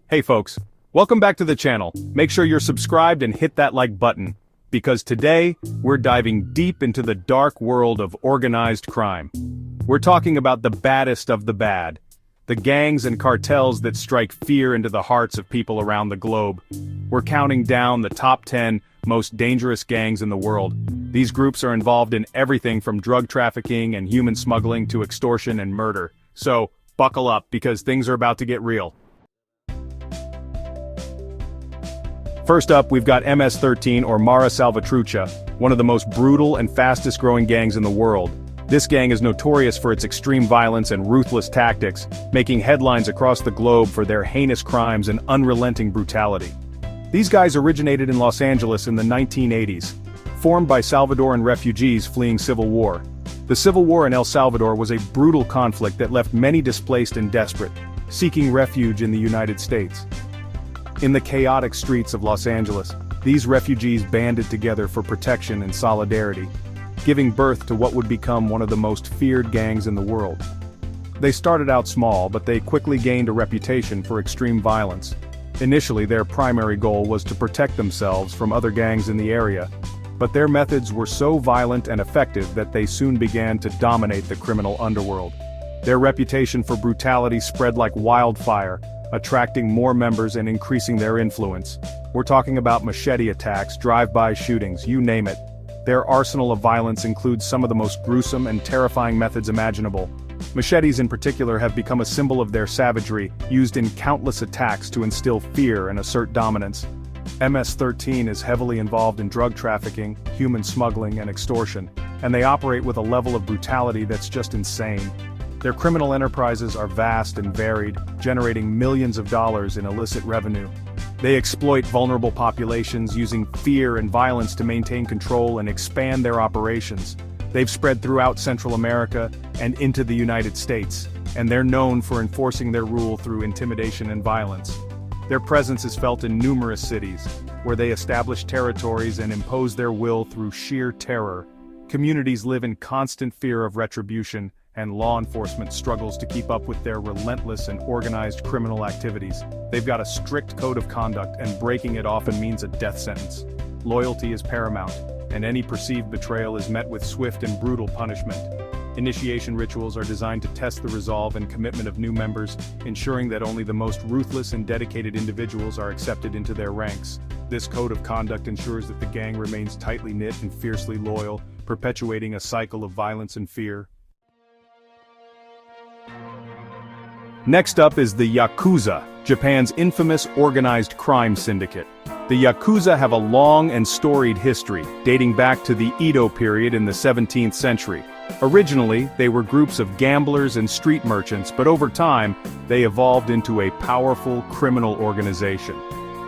Hey folks, welcome back to the channel. Make sure you're subscribed and hit that like button, because today, we're diving deep into the dark world of organized crime. We're talking about the baddest of the bad, the gangs and cartels that strike fear into the hearts of people around the globe. We're counting down the top 10 most dangerous gangs in the world. These groups are involved in everything from drug trafficking and human smuggling to extortion and murder. So, buckle up because things are about to get real. First up, we've got MS-13 or Mara Salvatrucha, one of the most brutal and fastest-growing gangs in the world. This gang is notorious for its extreme violence and ruthless tactics, making headlines across the globe for their heinous crimes and unrelenting brutality. These guys originated in Los Angeles in the 1980s, formed by Salvadoran refugees fleeing civil war. The Civil War in El Salvador was a brutal conflict that left many displaced and desperate, seeking refuge in the United States. In the chaotic streets of Los Angeles, these refugees banded together for protection and solidarity, giving birth to what would become one of the most feared gangs in the world. They started out small, but they quickly gained a reputation for extreme violence. Initially, their primary goal was to protect themselves from other gangs in the area, but their methods were so violent and effective that they soon began to dominate the criminal underworld. Their reputation for brutality spread like wildfire, attracting more members and increasing their influence. We're talking about machete attacks, drive-by shootings, you name it. Their arsenal of violence includes some of the most gruesome and terrifying methods imaginable. Machetes in particular have become a symbol of their savagery, used in countless attacks to instill fear and assert dominance. MS-13 is heavily involved in drug trafficking, human smuggling, and extortion, and they operate with a level of brutality that's just insane. Their criminal enterprises are vast and varied, generating millions of dollars in illicit revenue. They exploit vulnerable populations using fear and violence to maintain control and expand their operations. They've spread throughout Central America and into the United States, and they're known for enforcing their rule through intimidation and violence. Their presence is felt in numerous cities, where they establish territories and impose their will through sheer terror. Communities live in constant fear of retribution, and law enforcement struggles to keep up with their relentless and organized criminal activities. They've got a strict code of conduct, and breaking it often means a death sentence. Loyalty is paramount, and any perceived betrayal is met with swift and brutal punishment. Initiation rituals are designed to test the resolve and commitment of new members, ensuring that only the most ruthless and dedicated individuals are accepted into their ranks. This code of conduct ensures that the gang remains tightly knit and fiercely loyal, perpetuating a cycle of violence and fear. Next up is the Yakuza, Japan's infamous organized crime syndicate. The Yakuza have a long and storied history, dating back to the Edo period in the 17th century. Originally, they were groups of gamblers and street merchants, but over time, they evolved into a powerful criminal organization.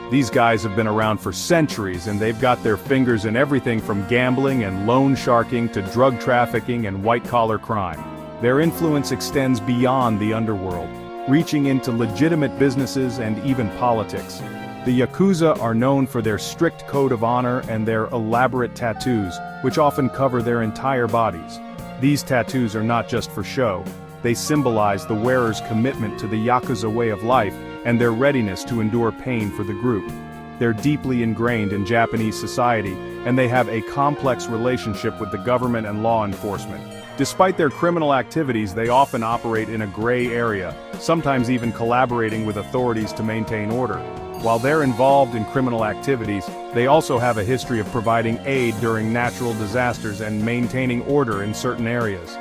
These guys have been around for centuries, and they've got their fingers in everything from gambling and loan sharking to drug trafficking and white-collar crime. Their influence extends beyond the underworld, reaching into legitimate businesses and even politics. The Yakuza are known for their strict code of honor and their elaborate tattoos, which often cover their entire bodies. These tattoos are not just for show. They symbolize the wearer's commitment to the Yakuza way of life and their readiness to endure pain for the group. They're deeply ingrained in Japanese society, and they have a complex relationship with the government and law enforcement. Despite their criminal activities, they often operate in a gray area, sometimes even collaborating with authorities to maintain order. While they're involved in criminal activities, they also have a history of providing aid during natural disasters and maintaining order in certain areas.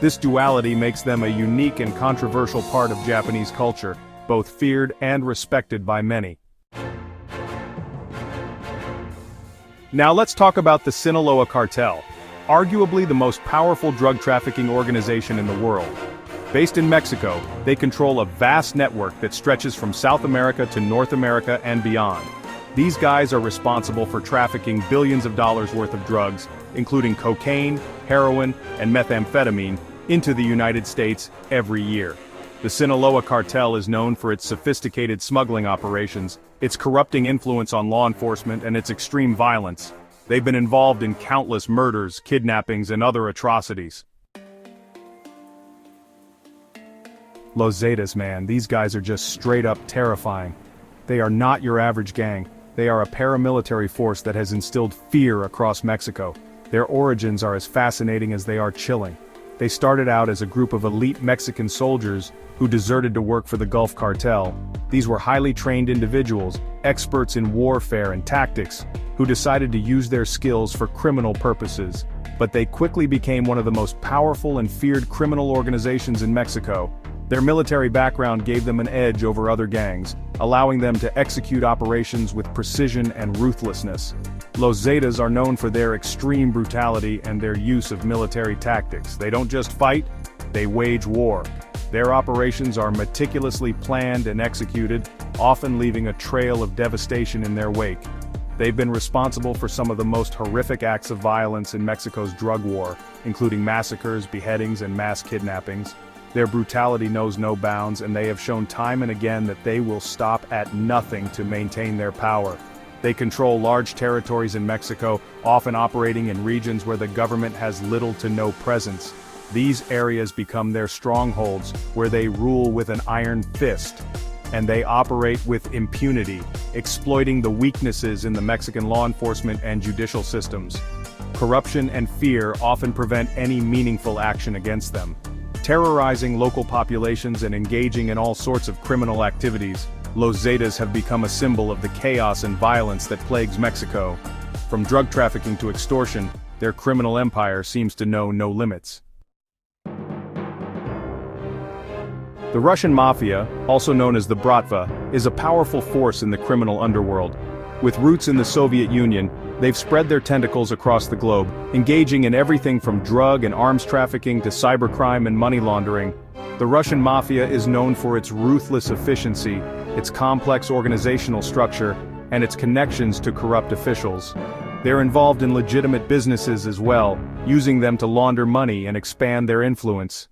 This duality makes them a unique and controversial part of Japanese culture, both feared and respected by many. Now let's talk about the Sinaloa Cartel, arguably the most powerful drug trafficking organization in the world. Based in Mexico, they control a vast network that stretches from South America to North America and beyond. These guys are responsible for trafficking billions of dollars worth of drugs, including cocaine, heroin, and methamphetamine, into the United States every year. The Sinaloa Cartel is known for its sophisticated smuggling operations, its corrupting influence on law enforcement, and its extreme violence. They've been involved in countless murders, kidnappings, and other atrocities. Los Zetas, man, these guys are just straight up terrifying. They are not your average gang. They are a paramilitary force that has instilled fear across Mexico. Their origins are as fascinating as they are chilling. They started out as a group of elite Mexican soldiers who deserted to work for the Gulf Cartel. These were highly trained individuals, experts in warfare and tactics, who decided to use their skills for criminal purposes. But they quickly became one of the most powerful and feared criminal organizations in Mexico. Their military background gave them an edge over other gangs, allowing them to execute operations with precision and ruthlessness. Los Zetas are known for their extreme brutality and their use of military tactics. They don't just fight, they wage war. Their operations are meticulously planned and executed, often leaving a trail of devastation in their wake. They've been responsible for some of the most horrific acts of violence in Mexico's drug war, including massacres, beheadings, and mass kidnappings. Their brutality knows no bounds, and they have shown time and again that they will stop at nothing to maintain their power. They control large territories in Mexico, often operating in regions where the government has little to no presence. These areas become their strongholds, where they rule with an iron fist. And they operate with impunity, exploiting the weaknesses in the Mexican law enforcement and judicial systems. Corruption and fear often prevent any meaningful action against them. Terrorizing local populations and engaging in all sorts of criminal activities, Los Zetas have become a symbol of the chaos and violence that plagues Mexico. From drug trafficking to extortion, their criminal empire seems to know no limits. The Russian Mafia, also known as the Bratva, is a powerful force in the criminal underworld. With roots in the Soviet Union, they've spread their tentacles across the globe, engaging in everything from drug and arms trafficking to cybercrime and money laundering. The Russian Mafia is known for its ruthless efficiency, its complex organizational structure, and its connections to corrupt officials. They're involved in legitimate businesses as well, using them to launder money and expand their influence.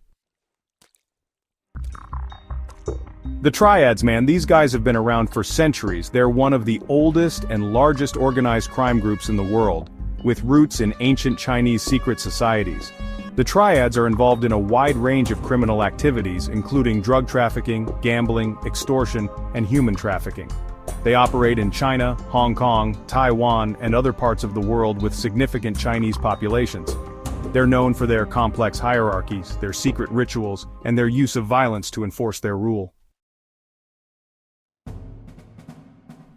The Triads, man, these guys have been around for centuries. They're one of the oldest and largest organized crime groups in the world, with roots in ancient Chinese secret societies. The Triads are involved in a wide range of criminal activities, including drug trafficking, gambling, extortion, and human trafficking. They operate in China, Hong Kong, Taiwan, and other parts of the world with significant Chinese populations. They're known for their complex hierarchies, their secret rituals, and their use of violence to enforce their rule.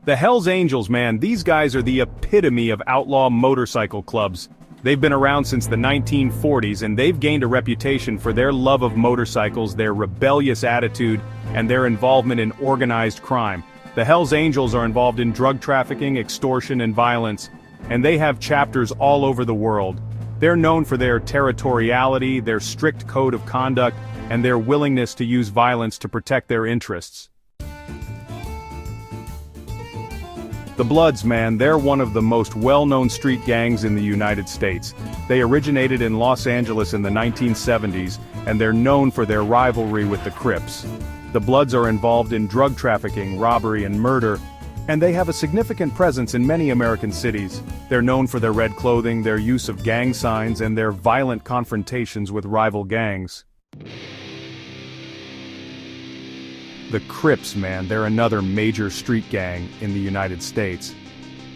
The Hells Angels, man, these guys are the epitome of outlaw motorcycle clubs. They've been around since the 1940s, and they've gained a reputation for their love of motorcycles, their rebellious attitude, and their involvement in organized crime. The Hells Angels are involved in drug trafficking, extortion, and violence, and they have chapters all over the world. They're known for their territoriality, their strict code of conduct, and their willingness to use violence to protect their interests. The Bloods, man, they're one of the most well-known street gangs in the United States. They originated in Los Angeles in the 1970s, and they're known for their rivalry with the Crips. The Bloods are involved in drug trafficking, robbery, and murder, and they have a significant presence in many American cities. They're known for their red clothing, their use of gang signs, and their violent confrontations with rival gangs. The Crips, man, they're another major street gang in the United States.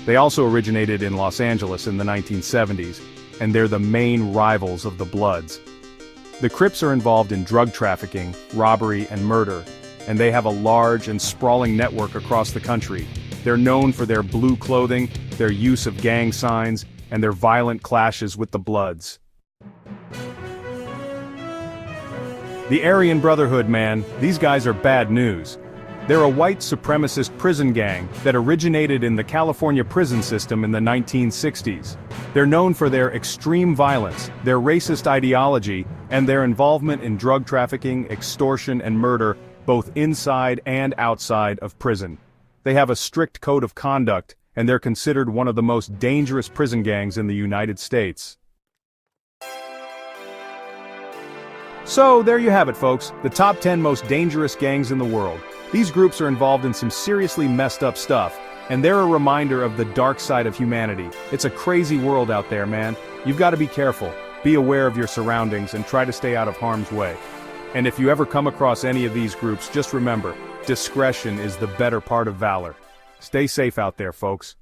They also originated in Los Angeles in the 1970s, and they're the main rivals of the Bloods. The Crips are involved in drug trafficking, robbery, and murder, and they have a large and sprawling network across the country. They're known for their blue clothing, their use of gang signs, and their violent clashes with the Bloods. The Aryan Brotherhood, man, these guys are bad news. They're a white supremacist prison gang that originated in the California prison system in the 1960s. They're known for their extreme violence, their racist ideology, and their involvement in drug trafficking, extortion, and murder, both inside and outside of prison. They have a strict code of conduct, and they're considered one of the most dangerous prison gangs in the United States. So, there you have it, folks, the top 10 most dangerous gangs in the world. These groups are involved in some seriously messed up stuff, and they're a reminder of the dark side of humanity. It's a crazy world out there, man. You've got to be careful, be aware of your surroundings, and try to stay out of harm's way. And if you ever come across any of these groups, just remember, Discretion is the better part of valor. Stay safe out there, folks.